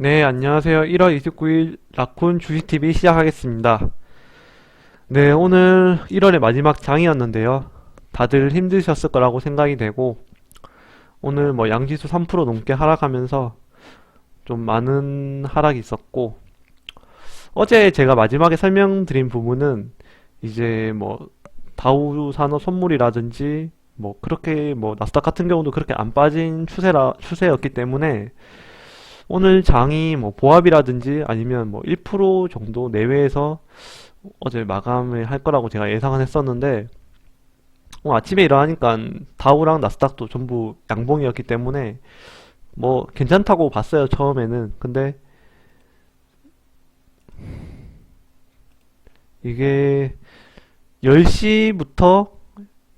네, 안녕하세요. 1월 29일 라쿤 주식TV 시작하겠습니다. 네, 오늘 1월의 마지막 장이었는데요. 다들 힘드셨을 거라고 생각이 되고, 오늘 뭐 양지수 3% 넘게 하락하면서 좀 많은 하락이 있었고, 어제 제가 마지막에 설명드린 부분은 이제 뭐 다우 산업 선물이라든지 뭐 그렇게 뭐 나스닥 같은 경우도 그렇게 안 빠진 추세였기 때문에 오늘 장이 뭐 보합이라든지 아니면 뭐 1% 정도 내외에서 어제 마감을 할 거라고 제가 예상은 했었는데 아침에 일어나니까 다우랑 나스닥도 전부 양봉이었기 때문에 뭐 괜찮다고 봤어요 처음에는. 근데 이게 10시부터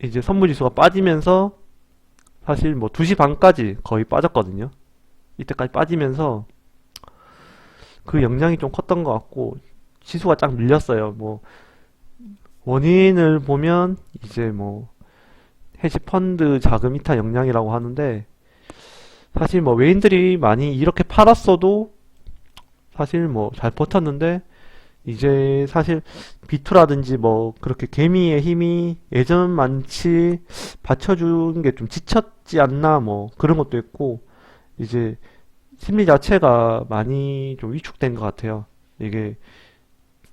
이제 선물지수가 빠지면서 사실 뭐 2시 반까지 거의 빠졌거든요. 이때까지 빠지면서 그 영향이 좀 컸던 것 같고 지수가 쫙 밀렸어요. 뭐 원인을 보면 이제 뭐 헤지펀드 자금 이탈 역량이라고 하는데, 사실 뭐 외인들이 많이 이렇게 팔았어도 사실 뭐 잘 버텼는데, 이제 사실 비투라든지 뭐 그렇게 개미의 힘이 예전만치 받쳐주는 게 좀 지쳤지 않나 뭐 그런 것도 있고, 이제 심리 자체가 많이 좀 위축된 것 같아요. 이게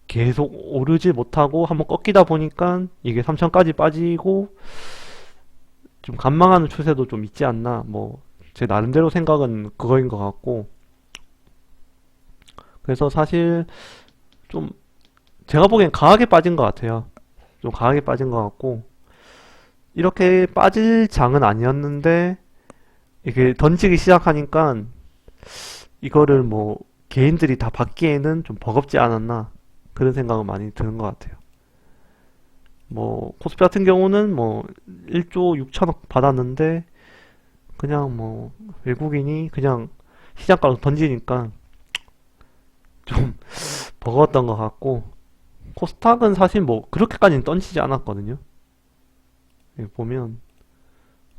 계속 오르지 못하고 한번 꺾이다 보니까 이게 3천까지 빠지고 좀 관망하는 추세도 좀 있지 않나. 뭐 제 나름대로 생각은 그거인 것 같고, 그래서 사실 좀 제가 보기엔 강하게 빠진 것 같아요. 좀 강하게 빠진 것 같고, 이렇게 빠질 장은 아니었는데 이게 던지기 시작하니까 이거를 뭐 개인들이 다 받기에는 좀 버겁지 않았나, 그런 생각은 많이 드는 것 같아요. 뭐 코스피 같은 경우는 뭐 1조 6천억 받았는데 그냥 뭐 외국인이 그냥 시장가로 던지니까 좀 버거웠던 것 같고, 코스닥은 사실 뭐 그렇게까지는 던지지 않았거든요. 여기 보면.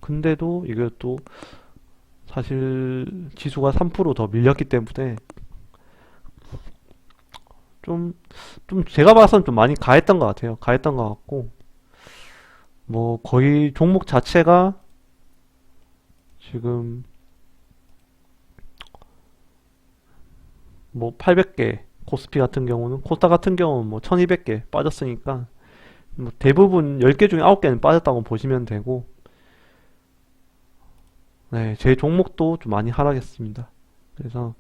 근데도 이게 또 사실 지수가 3%더 밀렸기 때문에 좀, 좀 제가 봐서는 좀 많이 가했던 것 같아요. 가했던 것 같고, 뭐 거의 종목 자체가 지금 뭐 800개, 코스피 같은 경우는, 코스닥 같은 경우는 뭐 1200개 빠졌으니까 뭐 대부분 10개 중에 9개는 빠졌다고 보시면 되고, 네, 제 종목도 좀 많이 하락했습니다. 그래서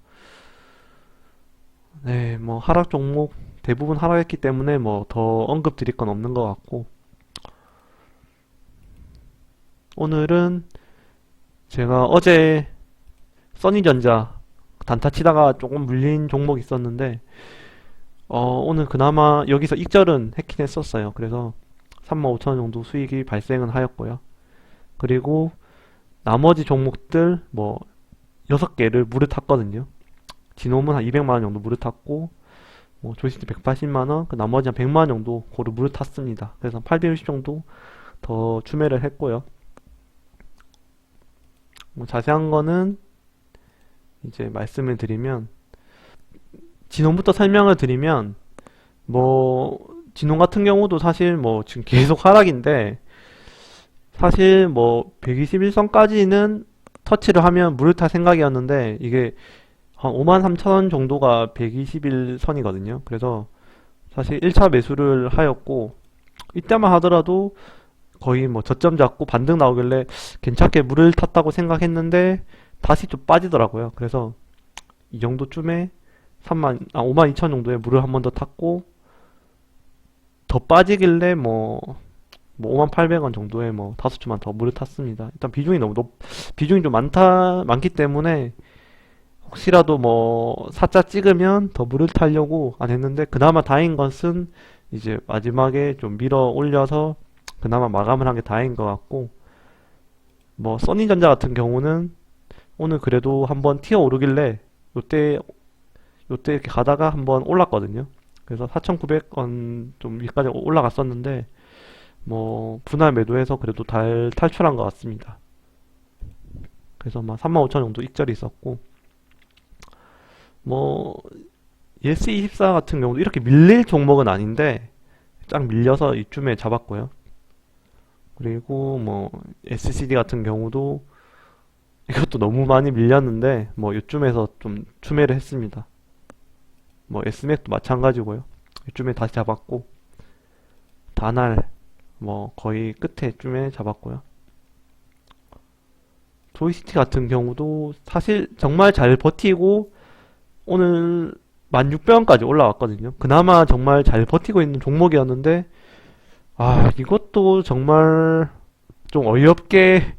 네, 뭐 하락 종목 대부분 하락했기 때문에 뭐 더 언급 드릴 건 없는 것 같고, 오늘은 제가 어제 써니전자 단타 치다가 조금 물린 종목이 있었는데, 오늘 그나마 여기서 익절은 했긴 했었어요. 그래서 35,000원 정도 수익이 발생은 하였고요. 그리고 나머지 종목들 뭐 6개를 물에 탔거든요. 진홈은 한 200만 원 정도 물에 탔고, 뭐 조시트 180만 원, 그 나머지 한 100만 원 정도 고루 물에 탔습니다. 그래서 860 정도 더 추매를 했고요. 뭐 자세한 거는 이제 말씀을 드리면, 진홈부터 설명을 드리면, 뭐 진홈 같은 경우도 사실 뭐 지금 계속 하락인데, 사실 뭐 121선까지는 터치를 하면 물을 탈 생각이었는데, 이게 한 5만 3천 원 정도가 121선이거든요. 그래서 사실 1차 매수를 하였고, 이때만 하더라도 거의 뭐 저점 잡고 반등 나오길래 괜찮게 물을 탔다고 생각했는데 다시 좀 빠지더라고요. 그래서 이 정도쯤에 5만 2천 정도의 물을 한 번 더 탔고, 더 빠지길래 뭐 5만 800원 정도에 뭐 다섯 주만 더 물을 탔습니다. 일단 비중이 좀 많기 때문에 혹시라도 뭐 사자 찍으면 더 물을 타려고 안 했는데, 그나마 다행인 것은 이제 마지막에 좀 밀어 올려서 그나마 마감을 한 게 다행인 것 같고, 뭐 써니전자 같은 경우는 오늘 그래도 한번 튀어 오르길래 요때 요때 이렇게 가다가 한번 올랐거든요. 그래서 4,900원 좀 위까지 올라갔었는데 뭐 분할 매도해서 그래도 탈출한 것 같습니다. 그래서 막 35,000원 정도 익절이 있었고, 뭐 예스24 같은 경우도 이렇게 밀릴 종목은 아닌데 쫙 밀려서 이쯤에 잡았고요. 그리고 뭐 SCD 같은 경우도 이것도 너무 많이 밀렸는데 뭐 이쯤에서 좀 추매를 했습니다. 뭐 SMAC도 마찬가지고요. 이쯤에 다시 잡았고 다날 뭐 거의 끝에쯤에 잡았고요. 조이시티 같은 경우도 사실 정말 잘 버티고 오늘 16,000원까지 올라왔거든요. 그나마 정말 잘 버티고 있는 종목이었는데 이것도 정말 좀 어이없게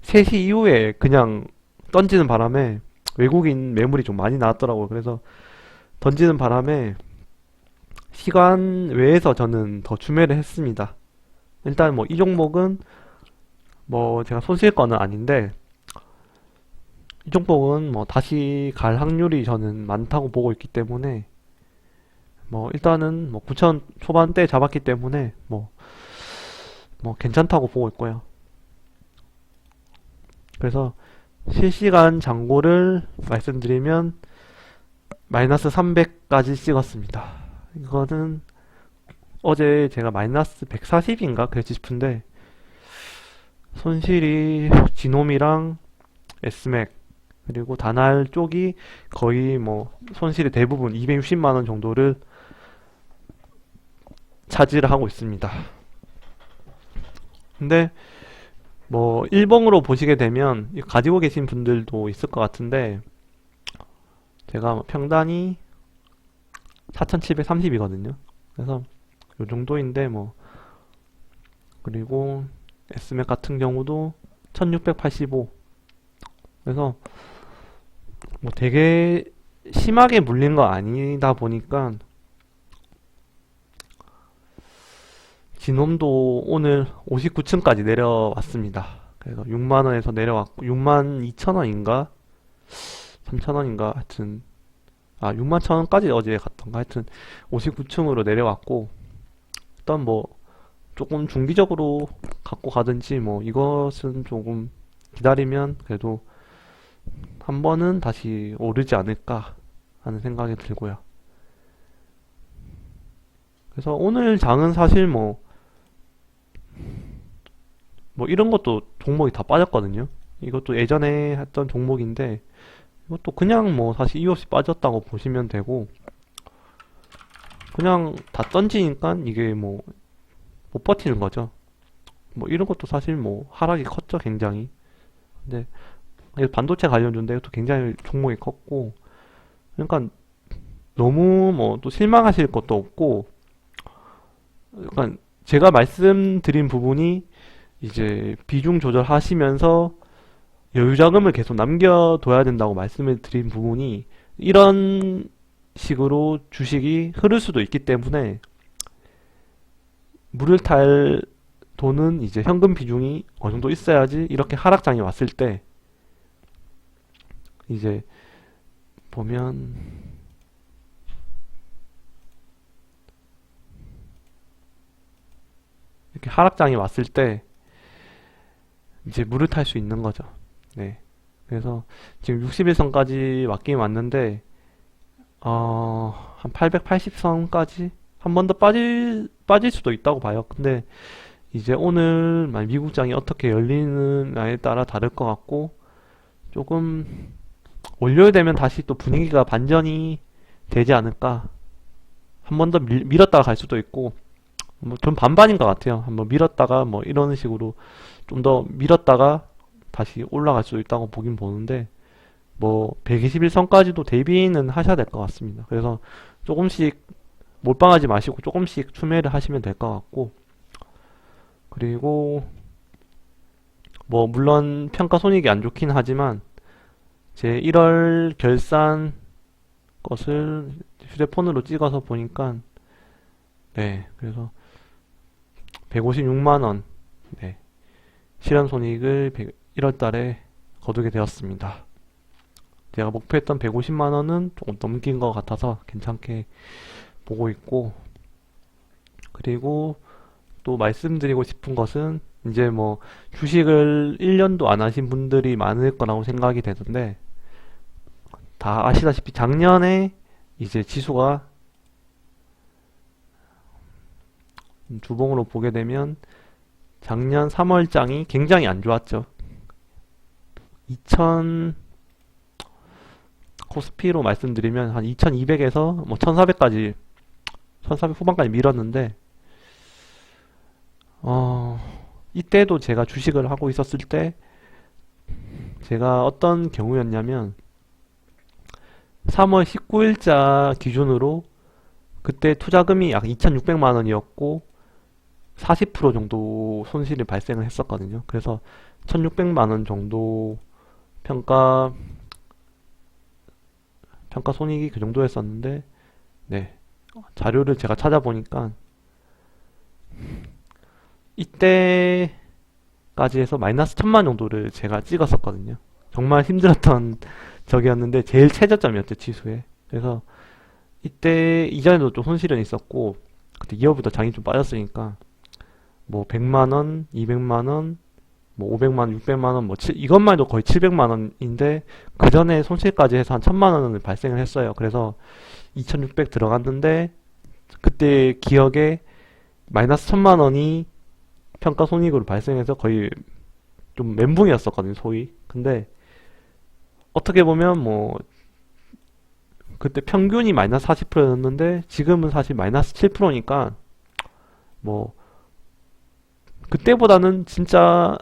3시 이후에 그냥 던지는 바람에 외국인 매물이 좀 많이 나왔더라고요. 그래서 던지는 바람에 시간 외에서 저는 더 추매를 했습니다. 일단 뭐 이 종목은 뭐 제가 손실 거는 아닌데 이 종목은 뭐 다시 갈 확률이 저는 많다고 보고 있기 때문에 뭐 일단은 뭐 9천 초반대 잡았기 때문에 뭐 괜찮다고 보고 있고요. 그래서 실시간 잔고를 말씀드리면 마이너스 300까지 찍었습니다. 이거는 어제 제가 마이너스 140인가 그랬지 싶은데 손실이 지놈이랑 S맥 그리고 다날 쪽이 거의 뭐 손실의 대부분 260만원 정도를 차지를 하고 있습니다. 근데 뭐 일봉으로 보시게 되면 가지고 계신 분들도 있을 것 같은데 제가 평단이 4730이거든요. 그래서 요 정도인데 뭐 그리고 S맥 같은 경우도 1685. 그래서 뭐 되게 심하게 물린 거 아니다 보니까 진홈도 오늘 59층까지 내려왔습니다. 그래서 6만원에서 내려왔고 62,000원인가 3,000원인가 하여튼 61,000원까지 어제 갔던가 하여튼 59층으로 내려왔고 일단 뭐 조금 중기적으로 갖고 가든지 뭐 이것은 조금 기다리면 그래도 한 번은 다시 오르지 않을까 하는 생각이 들고요. 그래서 오늘 장은 사실 뭐 이런 것도 종목이 다 빠졌거든요. 이것도 예전에 했던 종목인데 이것도 그냥 뭐 사실 이유 없이 빠졌다고 보시면 되고 그냥 다 던지니까 이게 뭐 못 버티는 거죠. 뭐 이런 것도 사실 뭐 하락이 컸죠, 굉장히. 근데 반도체 관련주인데 이것도 굉장히 종목이 컸고 그러니까 너무 뭐 또 실망하실 것도 없고 약간 제가 말씀드린 부분이 이제 비중 조절하시면서 여유 자금을 계속 남겨둬야 된다고 말씀을 드린 부분이 이런 식으로 주식이 흐를 수도 있기 때문에 물을 탈 돈은 이제 현금 비중이 어느 정도 있어야지 이렇게 하락장이 왔을 때 이제 보면 이렇게 하락장이 왔을 때 이제 물을 탈 수 있는 거죠. 네. 그래서 지금 61선까지 왔긴 왔는데 한 880선까지 한 번 더 빠질 수도 있다고 봐요. 근데 이제 오늘 미국장이 어떻게 열리느냐에 따라 다를 것 같고 조금 월요일 되면 다시 또 분위기가 반전이 되지 않을까. 한 번 더 밀었다가 갈 수도 있고 뭐 좀 반반인 것 같아요. 한번 밀었다가 뭐 이런 식으로 좀 더 밀었다가 다시 올라갈 수도 있다고 보긴 보는데 뭐 121선까지도 대비는 하셔야 될 것 같습니다. 그래서 조금씩 몰빵하지 마시고 조금씩 추매를 하시면 될 것 같고 그리고 뭐 물론 평가손익이 안 좋긴 하지만 제 1월 결산 것을 휴대폰으로 찍어서 보니까 네 그래서 156만원 네 실현손익을 1월달에 거두게 되었습니다. 제가 목표했던 150만원은 조금 넘긴 것 같아서 괜찮게 보고 있고 그리고 또 말씀드리고 싶은 것은 이제 뭐 주식을 1년도 안 하신 분들이 많을 거라고 생각이 되던데 다 아시다시피 작년에 이제 지수가 주봉으로 보게 되면 작년 3월장이 굉장히 안 좋았죠. 2000 코스피로 말씀드리면 한 2200에서 뭐 1400까지 1400 후반까지 밀었는데 이때도 제가 주식을 하고 있었을 때 제가 어떤 경우였냐면 3월 19일자 기준으로 그때 투자금이 약 2600만 원이었고 40% 정도 손실이 발생을 했었거든요. 그래서 1600만 원 정도 평가 손익이 그 정도였었는데, 네. 자료를 제가 찾아보니까 이때까지 해서 마이너스 1000만 정도를 제가 찍었었거든요. 정말 힘들었던 적이었는데 제일 최저점이었죠, 지수에. 그래서 이때 이전에도 좀 손실은 있었고 그때 2월부터 장이 좀 빠졌으니까 뭐 100만원, 200만원, 뭐 500만원, 600만원, 뭐 이것만 해도 거의 700만원인데 그 전에 손실까지 해서 한 1000만원을 발생을 했어요. 그래서 2600 들어갔는데 그때 기억에 마이너스 1000만원이 평가손익으로 발생해서 거의 좀 멘붕이었었거든요, 소위. 근데 어떻게 보면 뭐 그때 평균이 마이너스 40%였는데 지금은 사실 마이너스 7%니까 뭐 그때보다는 진짜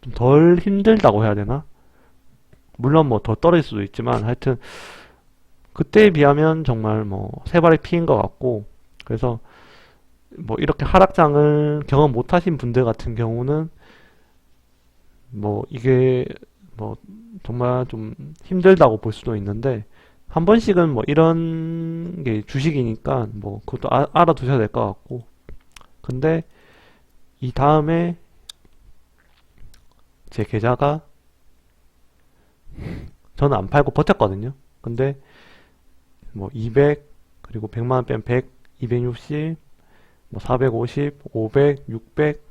좀 덜 힘들다고 해야 되나? 물론 뭐 더 떨어질 수도 있지만 하여튼 그때에 비하면 정말 뭐 세 발의 피인 것 같고 그래서 뭐 이렇게 하락장을 경험 못 하신 분들 같은 경우는 뭐 이게 뭐 정말 좀 힘들다고 볼 수도 있는데 한 번씩은 뭐 이런 게 주식이니까 뭐 그것도 알아두셔야 될 것 같고 근데 이 다음에 제 계좌가 저는 안 팔고 버텼거든요. 근데 뭐 200 그리고 100만원 빼면 100, 260, 뭐 450, 500, 600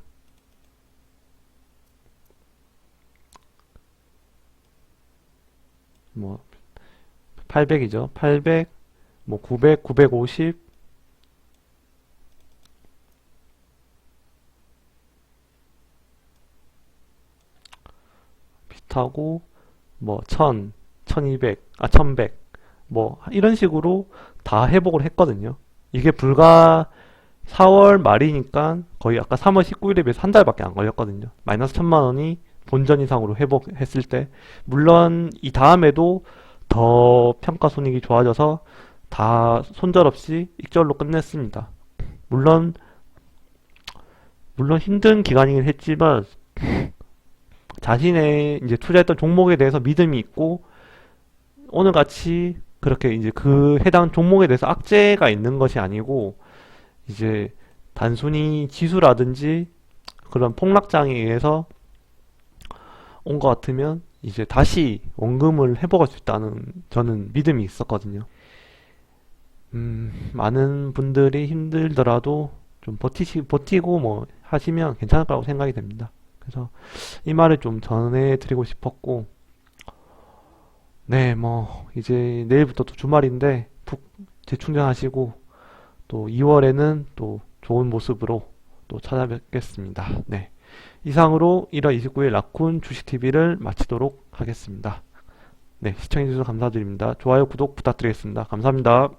뭐 800이죠. 800, 뭐 900, 950 비슷하고 뭐 1000, 1200, 1100 뭐 이런 식으로 다 회복을 했거든요. 이게 불과 4월 말이니까 거의 아까 3월 19일에 비해서 한 달밖에 안 걸렸거든요. 마이너스 1000만 원이 본전 이상으로 회복했을 때 물론 이 다음에도 더 평가 손익이 좋아져서 다 손절없이 익절로 끝냈습니다. 물론 힘든 기간이긴 했지만 자신의 이제 투자했던 종목에 대해서 믿음이 있고 오늘같이 그렇게 이제 그 해당 종목에 대해서 악재가 있는 것이 아니고 이제 단순히 지수라든지 그런 폭락장에 의해서 온 것 같으면 이제 다시 원금을 회복할 수 있다는 저는 믿음이 있었거든요. 많은 분들이 힘들더라도 좀 버티고 뭐 하시면 괜찮을 거라고 생각이 됩니다. 그래서 이 말을 좀 전해드리고 싶었고, 네, 뭐 이제 내일부터 또 주말인데 푹 재충전하시고 또 2월에는 또 좋은 모습으로 또 찾아뵙겠습니다. 네. 이상으로 1월 29일 라쿤 주식TV를 마치도록 하겠습니다. 네, 시청해주셔서 감사드립니다. 좋아요, 구독 부탁드리겠습니다. 감사합니다.